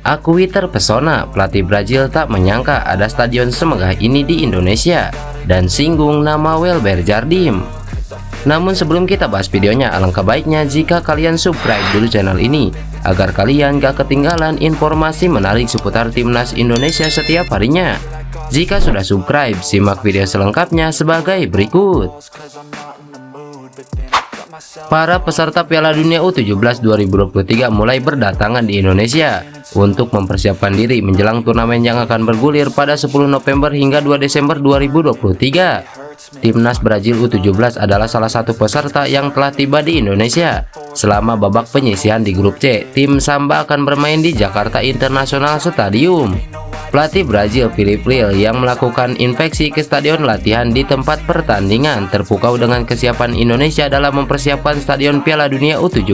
Akui terpesona, pelatih Brazil tak menyangka ada stadion semegah ini di Indonesia dan singgung nama Welber Jardim. Namun sebelum kita bahas videonya, alangkah baiknya jika kalian subscribe dulu channel ini agar kalian gak ketinggalan informasi menarik seputar timnas Indonesia setiap harinya. Jika sudah subscribe, simak video selengkapnya sebagai berikut. Para peserta Piala Dunia U17 2023 mulai berdatangan di Indonesia untuk mempersiapkan diri menjelang turnamen yang akan bergulir pada 10 November hingga 2 Desember 2023. Timnas Brazil U17 adalah salah satu peserta yang telah tiba di Indonesia. Selama babak penyisihan di grup C, tim Samba akan bermain di Jakarta International Stadium. Pelatih Brazil Filipe Luis yang melakukan inspeksi ke stadion latihan di tempat pertandingan terpukau dengan kesiapan Indonesia dalam mempersiapkan stadion Piala Dunia U17.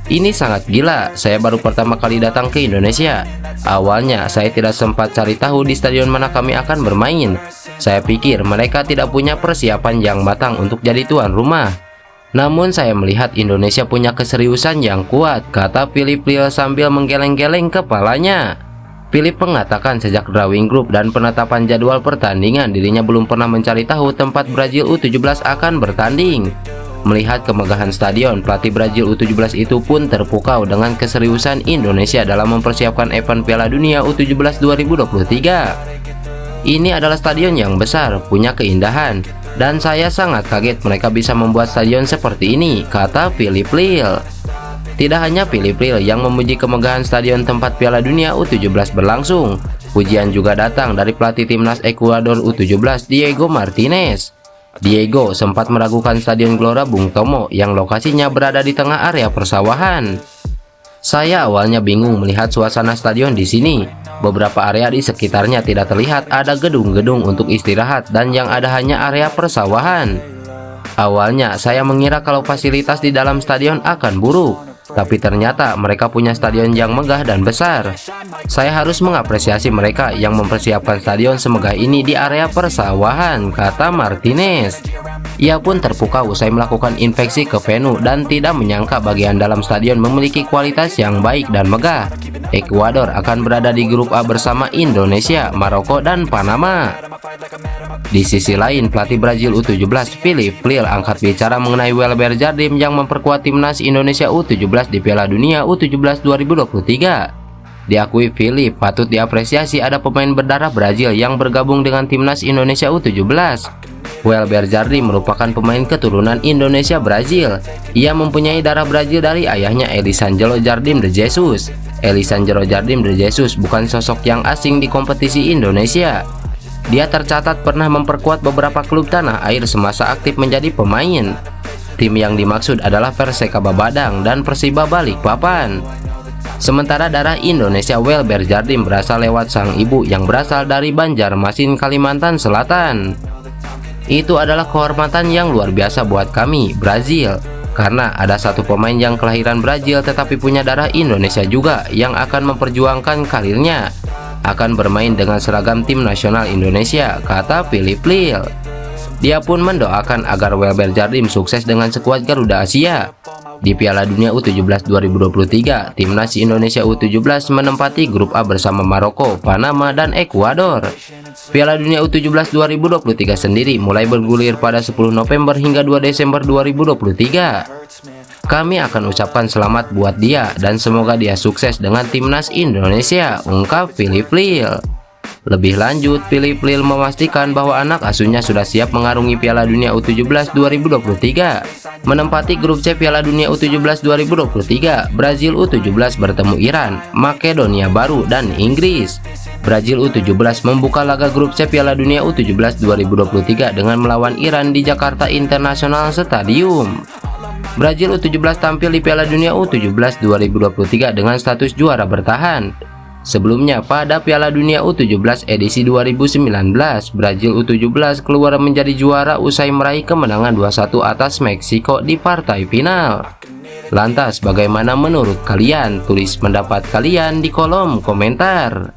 Ini sangat gila, saya baru pertama kali datang ke Indonesia. Awalnya saya tidak sempat cari tahu di stadion mana kami akan bermain. Saya pikir mereka tidak punya persiapan yang matang untuk jadi tuan rumah. Namun saya melihat Indonesia punya keseriusan yang kuat, kata Filipe Luis sambil menggeleng-geleng kepalanya. Philip mengatakan sejak drawing group dan penetapan jadwal pertandingan, dirinya belum pernah mencari tahu tempat Brazil U17 akan bertanding. Melihat kemegahan stadion, pelatih Brazil U17 itu pun terpukau dengan keseriusan Indonesia dalam mempersiapkan event Piala Dunia U17 2023. Ini adalah stadion yang besar, punya keindahan, dan saya sangat kaget mereka bisa membuat stadion seperti ini, kata Filipe Luis. Tidak hanya Filipe Luis yang memuji kemegahan stadion tempat Piala Dunia U17 berlangsung, pujian juga datang dari pelatih timnas Ekuador U17 Diego Martinez. Diego sempat meragukan stadion Gelora Bung Tomo yang lokasinya berada di tengah area persawahan. Saya awalnya bingung melihat suasana stadion di sini. Beberapa area di sekitarnya tidak terlihat ada gedung-gedung untuk istirahat dan yang ada hanya area persawahan. Awalnya saya mengira kalau fasilitas di dalam stadion akan buruk, tapi ternyata mereka punya stadion yang megah dan besar. Saya harus mengapresiasi mereka yang mempersiapkan stadion semegah ini di area persawahan, kata Martinez. Ia pun terpukau usai melakukan inspeksi ke venue dan tidak menyangka bagian dalam stadion memiliki kualitas yang baik dan megah. Ekuador akan berada di grup A bersama Indonesia, Maroko, dan Panama. Di sisi lain, pelatih Brazil U17 Filipe Luis angkat bicara mengenai Welber Jardim yang memperkuat timnas Indonesia U17 di Piala Dunia U17 2023. Diakui Philip, patut diapresiasi ada pemain berdarah Brazil yang bergabung dengan timnas Indonesia U17. Welber Jardim merupakan pemain keturunan Indonesia Brazil. Ia mempunyai darah Brazil dari ayahnya Elisandro Jardim de Jesus. Elisandro Jardim de Jesus bukan sosok yang asing di kompetisi Indonesia. Dia tercatat pernah memperkuat beberapa klub tanah air semasa aktif menjadi pemain. Tim yang dimaksud adalah Persekaba Badang dan Persiba Balikpapan. Sementara darah Indonesia Welber Jardim berasal lewat sang ibu yang berasal dari Banjarmasin, Kalimantan Selatan. Itu adalah kehormatan yang luar biasa buat kami, Brazil, karena ada satu pemain yang kelahiran Brazil tetapi punya darah Indonesia juga yang akan memperjuangkan karirnya, akan bermain dengan seragam tim nasional Indonesia, kata Filipe Luis. Dia pun mendoakan agar Welber Jardim sukses dengan skuad Garuda Asia. Di Piala Dunia U17 2023, timnas Indonesia U17 menempati grup A bersama Maroko, Panama, dan Ekuador. Piala Dunia U17 2023 sendiri mulai bergulir pada 10 November hingga 2 Desember 2023. Kami akan ucapkan selamat buat dia dan semoga dia sukses dengan timnas Indonesia, ungkap Filipe Luis. Lebih lanjut, Filipe Luis memastikan bahwa anak asuhnya sudah siap mengarungi Piala Dunia U17 2023. Menempati grup C Piala Dunia U17 2023, Brazil U17 bertemu Iran, Makedonia Baru, dan Inggris. Brazil U17 membuka laga grup C Piala Dunia U17 2023 dengan melawan Iran di Jakarta International Stadium. Brazil U17 tampil di Piala Dunia U17 2023 dengan status juara bertahan. Sebelumnya pada Piala Dunia U17 edisi 2019, Brazil U17 keluar menjadi juara usai meraih kemenangan 2-1 atas Meksiko di partai final. Lantas bagaimana menurut kalian? Tulis pendapat kalian di kolom komentar.